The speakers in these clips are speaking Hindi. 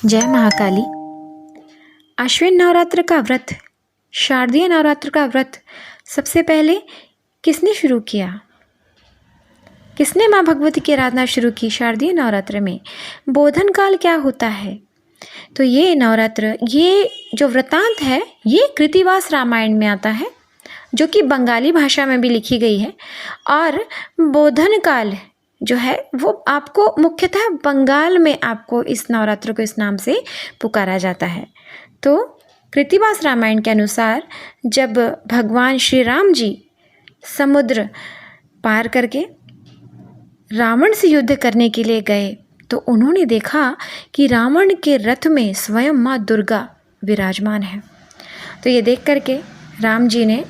जय महाकाली। आश्विन नवरात्र का व्रत, शारदीय नवरात्र का व्रत सबसे पहले किसने शुरू किया? किसने माँ भगवती की आराधना शुरू की शारदीय नवरात्र में? बोधन काल क्या होता है? तो ये नवरात्र, ये जो वृतांत है, ये कृतिवास रामायण में आता है, जो कि बंगाली भाषा में भी लिखी गई है। और बोधन काल जो है वो आपको मुख्यतः बंगाल में आपको इस नवरात्र को इस नाम से पुकारा जाता है। तो कृतिवास रामायण के अनुसार जब भगवान श्री राम जी समुद्र पार करके रावण से युद्ध करने के लिए गए तो उन्होंने देखा कि रावण के रथ में स्वयं माँ दुर्गा विराजमान है। तो ये देख करके राम जी ने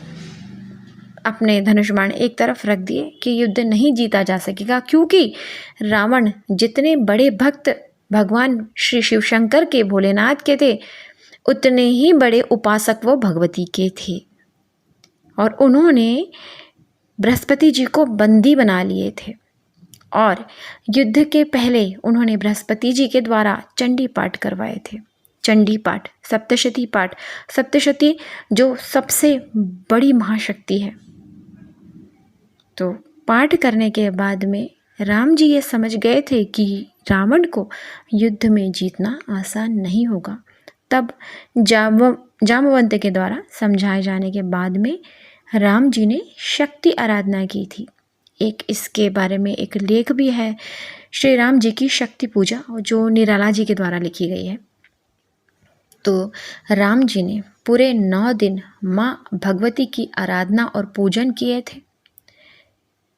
अपने धनुष बाण एक तरफ रख दिए कि युद्ध नहीं जीता जा सकेगा, क्योंकि रावण जितने बड़े भक्त भगवान श्री शिव शंकर के, भोलेनाथ के थे, उतने ही बड़े उपासक वो भगवती के थे। और उन्होंने बृहस्पति जी को बंदी बना लिए थे और युद्ध के पहले उन्होंने बृहस्पति जी के द्वारा चंडी पाठ करवाए थे। चंडी पाठ, सप्तशती पाठ, सप्तशती जो सबसे बड़ी महाशक्ति है। तो पाठ करने के बाद में राम जी ये समझ गए थे कि रावण को युद्ध में जीतना आसान नहीं होगा। तब जामवंत के द्वारा समझाए जाने के बाद में राम जी ने शक्ति आराधना की थी। एक इसके बारे में एक लेख भी है, श्री राम जी की शक्ति पूजा, जो निराला जी के द्वारा लिखी गई है। तो राम जी ने पूरे 9 दिन माँ भगवती की आराधना और पूजन किए थे।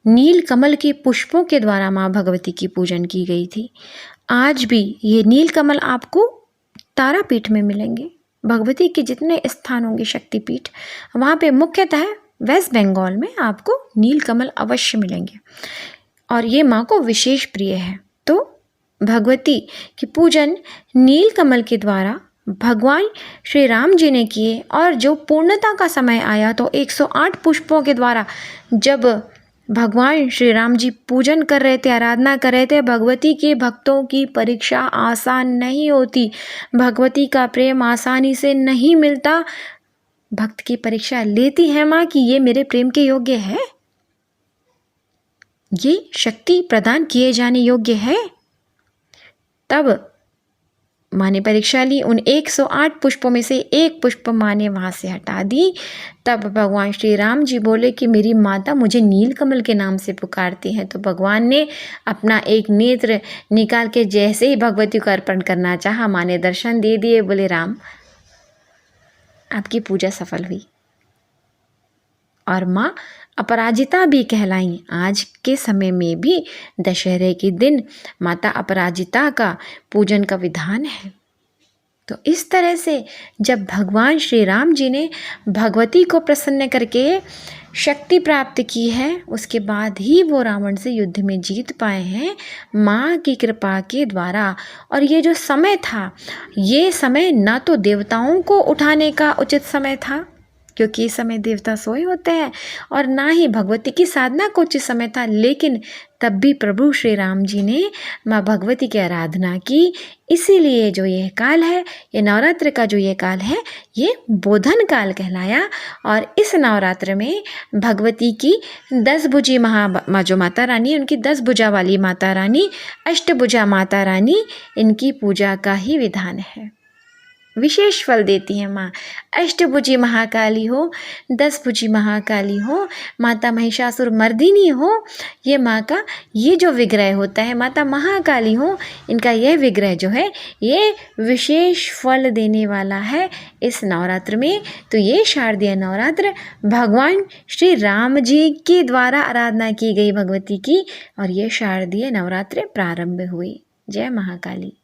नील कमल के पुष्पों के द्वारा माँ भगवती की पूजन की गई थी। आज भी ये नील कमल आपको तारापीठ में मिलेंगे। भगवती के जितने स्थान होंगे शक्तिपीठ, वहाँ पे मुख्यतः वेस्ट बंगाल में आपको नील कमल अवश्य मिलेंगे और ये माँ को विशेष प्रिय है। तो भगवती की पूजन नील कमल के द्वारा भगवान श्री राम जी ने किए। और जो पूर्णता का समय आया तो 108 पुष्पों के द्वारा जब भगवान श्री राम जी पूजन कर रहे थे, आराधना कर रहे थे, भगवती के भक्तों की परीक्षा आसान नहीं होती। भगवती का प्रेम आसानी से नहीं मिलता। भक्त की परीक्षा लेती है माँ कि ये मेरे प्रेम के योग्य है, ये शक्ति प्रदान किए जाने योग्य है। तब माँ ने परीक्षा ली। उन 108 पुष्पों में से एक पुष्प माँ ने वहाँ से हटा दी। तब भगवान श्री राम जी बोले कि मेरी माता मुझे नील कमल के नाम से पुकारती हैं। तो भगवान ने अपना एक नेत्र निकाल के जैसे ही भगवती को अर्पण करना चाहा, माँ ने दर्शन दे दिए। बोले राम, आपकी पूजा सफल हुई। और माँ अपराजिता भी कहलाई। आज के समय में भी दशहरे के दिन माता अपराजिता का पूजन का विधान है। तो इस तरह से जब भगवान श्री राम जी ने भगवती को प्रसन्न करके शक्ति प्राप्त की है, उसके बाद ही वो रावण से युद्ध में जीत पाए हैं माँ की कृपा के द्वारा। और ये जो समय था, ये समय ना तो देवताओं को उठाने का उचित समय था, क्योंकि इस समय देवता सोए होते हैं, और ना ही भगवती की साधना को उचित समय था। लेकिन तब भी प्रभु श्री राम जी ने माँ भगवती की आराधना की। इसीलिए जो ये काल है, ये नवरात्र का जो ये काल है, ये बोधन काल कहलाया। और इस नवरात्र में भगवती की 10 भुजी जो माता रानी, उनकी 10 भुजा वाली माता रानी, अष्टभुजा माता रानी, इनकी पूजा का ही विधान है। विशेष फल देती है माँ। अष्टभुजी महाकाली हो, 10 भुजी महाकाली हो, माता महिषासुर मर्दिनी हो, ये माँ का ये जो विग्रह होता है, माता महाकाली हो, इनका यह विग्रह जो है ये विशेष फल देने वाला है इस नवरात्र में। तो ये शारदीय नवरात्र भगवान श्री राम जी के द्वारा आराधना की गई भगवती की, और ये शारदीय नवरात्र प्रारंभ हुई। जय महाकाली।